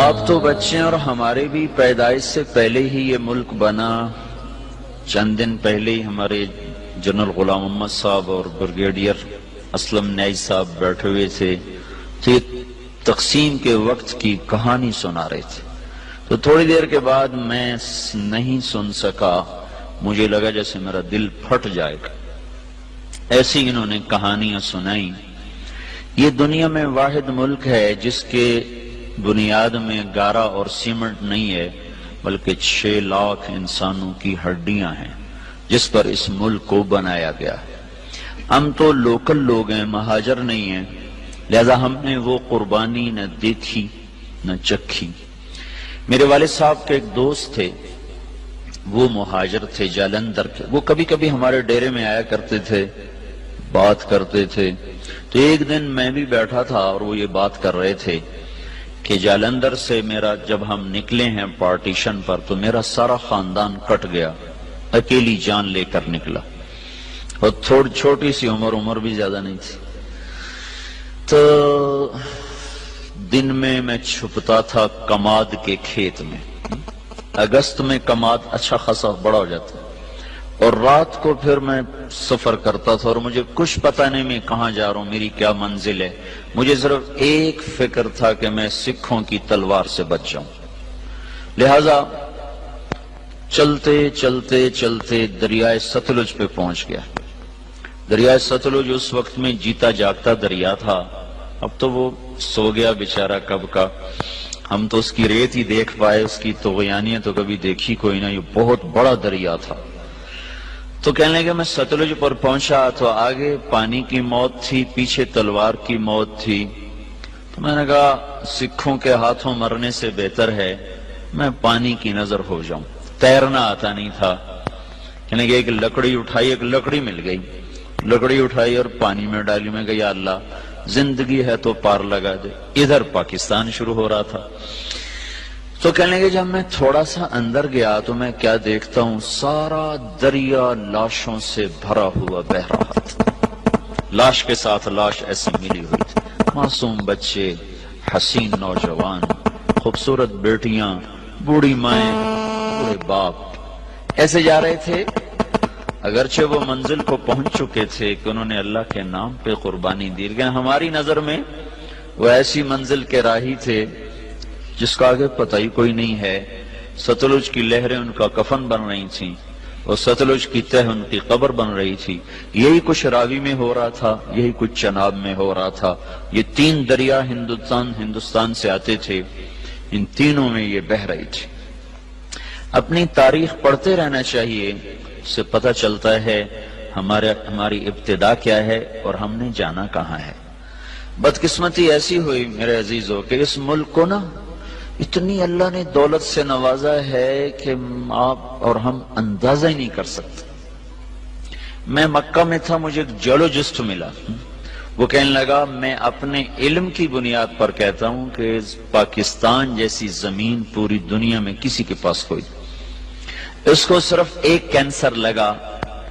آپ تو بچے اور ہمارے بھی پیدائش سے پہلے ہی یہ ملک بنا. چند دن پہلے ہی ہمارے جنرل غلام محمد صاحب اور بریگیڈیئر اسلم نیاز صاحب بیٹھے ہوئے تھے تو یہ تقسیم کے وقت کی کہانی سنا رہے تھے. تو تھوڑی دیر کے بعد میں نہیں سن سکا، مجھے لگا جیسے میرا دل پھٹ جائے گا. ایسی انہوں نے کہانیاں سنائی. یہ دنیا میں واحد ملک ہے جس کے بنیاد میں گارا اور سیمنٹ نہیں ہے بلکہ 6 لاکھ انسانوں کی ہڈیاں ہیں جس پر اس ملک کو بنایا گیا ہے. ہم تو لوکل لوگ ہیں، مہاجر نہیں ہیں، لہذا ہم نے وہ قربانی نہ دیکھی نہ چکھی. میرے والد صاحب کے ایک دوست تھے، وہ مہاجر تھے جالندھر کے. وہ کبھی کبھی ہمارے ڈیرے میں آیا کرتے تھے، بات کرتے تھے. تو ایک دن میں بھی بیٹھا تھا اور وہ یہ بات کر رہے تھے کہ جالندھر سے میرا جب ہم نکلے ہیں پارٹیشن پر تو میرا سارا خاندان کٹ گیا، اکیلی جان لے کر نکلا. اور تھوڑی چھوٹی سی عمر بھی زیادہ نہیں تھی. تو دن میں چھپتا تھا کماد کے کھیت میں. اگست میں کماد اچھا خاصا بڑا ہو جاتا، اور رات کو پھر میں سفر کرتا تھا اور مجھے کچھ پتہ نہیں میں کہاں جا رہا ہوں، میری کیا منزل ہے. مجھے صرف ایک فکر تھا کہ میں سکھوں کی تلوار سے بچ جاؤں. لہذا چلتے چلتے چلتے دریائے ستلج پہ پہنچ گیا. دریائے ستلج اس وقت میں جیتا جاگتا دریا تھا. اب تو وہ سو گیا بیچارہ کب کا. ہم تو اس کی ریت ہی دیکھ پائے، اس کی طغیانیاں تو کبھی دیکھی کوئی نہ. یہ بہت بڑا دریا تھا. تو کہنے لگے میں ستلج پر پہنچا تو آگے پانی کی موت تھی، پیچھے تلوار کی موت تھی. تو میں نے کہا سکھوں کے ہاتھوں مرنے سے بہتر ہے میں پانی کی نظر ہو جاؤں. تیرنا آتا نہیں تھا. کہنے لگے ایک لکڑی اٹھائی، ایک لکڑی مل گئی، لکڑی اٹھائی اور پانی میں ڈالی. میں کہا یا اللہ زندگی ہے تو پار لگا دے. ادھر پاکستان شروع ہو رہا تھا. تو کہنے لگے جب میں تھوڑا سا اندر گیا تو میں کیا دیکھتا ہوں، سارا دریا لاشوں سے بھرا ہوا بہ رہا تھا. لاش کے ساتھ لاش ایسی ملی ہوئی تھی. معصوم بچے، حسین نوجوان، خوبصورت بیٹیاں، بوڑھی مائیں، بوڑھے باپ ایسے جا رہے تھے. اگرچہ وہ منزل کو پہنچ چکے تھے کہ انہوں نے اللہ کے نام پہ قربانی دی، لیکن ہماری نظر میں وہ ایسی منزل کے راہی تھے جس کا آگے پتہ ہی کوئی نہیں ہے. ستلج کی لہریں ان کا کفن بن رہی تھیں اور ستلج کی تہ ان کی قبر بن رہی تھی. یہی کچھ راوی میں ہو رہا تھا، یہی کچھ چناب میں ہو رہا تھا. یہ 3 دریا ہندوستان سے آتے تھے، ان تینوں میں یہ بہ رہی تھی. اپنی تاریخ پڑھتے رہنا چاہیے، اس سے پتہ چلتا ہے ہماری ابتدا کیا ہے اور ہم نے جانا کہاں ہے. بدقسمتی ایسی ہوئی میرے عزیزو کہ اس ملک کو نا اتنی اللہ نے دولت سے نوازا ہے کہ آپ اور ہم اندازہ ہی نہیں کر سکتے. میں مکہ میں تھا، مجھے ایک جیولوجسٹ ملا. وہ کہنے لگا میں اپنے علم کی بنیاد پر کہتا ہوں کہ پاکستان جیسی زمین پوری دنیا میں کسی کے پاس کوئی. اس کو صرف ایک کینسر لگا،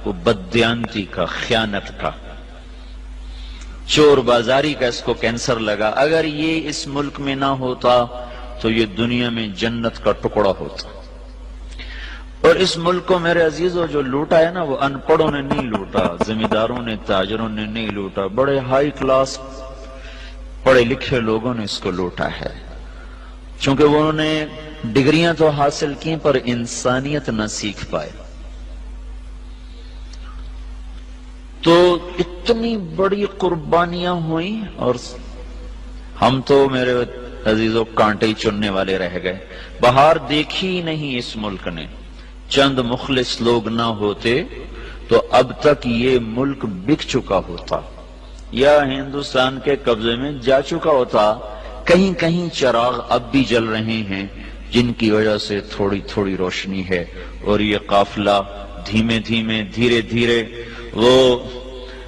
وہ بددیانتی کا، خیانت کا، چور بازاری کا. اس کو کینسر لگا. اگر یہ اس ملک میں نہ ہوتا تو یہ دنیا میں جنت کا ٹکڑا ہوتا. اور اس ملک کو میرے عزیزو جو لوٹا ہے نا، وہ ان پڑھوں نے نہیں لوٹا، زمینداروں نے، تاجروں نے نہیں لوٹا، بڑے ہائی کلاس پڑھے لکھے لوگوں نے اس کو لوٹا ہے. چونکہ انہوں نے ڈگریاں تو حاصل کی پر انسانیت نہ سیکھ پائے. تو اتنی بڑی قربانیاں ہوئیں اور ہم تو میرے عزیزوں کانٹے ہی چننے والے رہ گئے. بہار دیکھی نہیں اس ملک نے. چند مخلص لوگ نہ ہوتے تو اب تک یہ ملک بک چکا ہوتا یا ہندوستان کے قبضے میں جا چکا ہوتا. کہیں کہیں چراغ اب بھی جل رہے ہیں جن کی وجہ سے تھوڑی تھوڑی روشنی ہے، اور یہ قافلہ دھیمے دھیمے دھیرے دھیرے وہ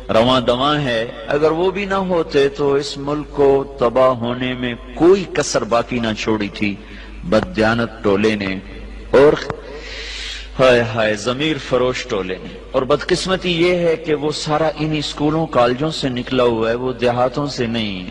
رواں دواں ہے. اگر وہ بھی نہ ہوتے تو اس ملک کو تباہ ہونے میں کوئی کسر باقی نہ چھوڑی تھی بددیانت ٹولے نے اور ہائے ضمیر فروش ٹولے نے. اور بدقسمتی یہ ہے کہ وہ سارا انہی اسکولوں کالجوں سے نکلا ہوا ہے، وہ دیہاتوں سے نہیں.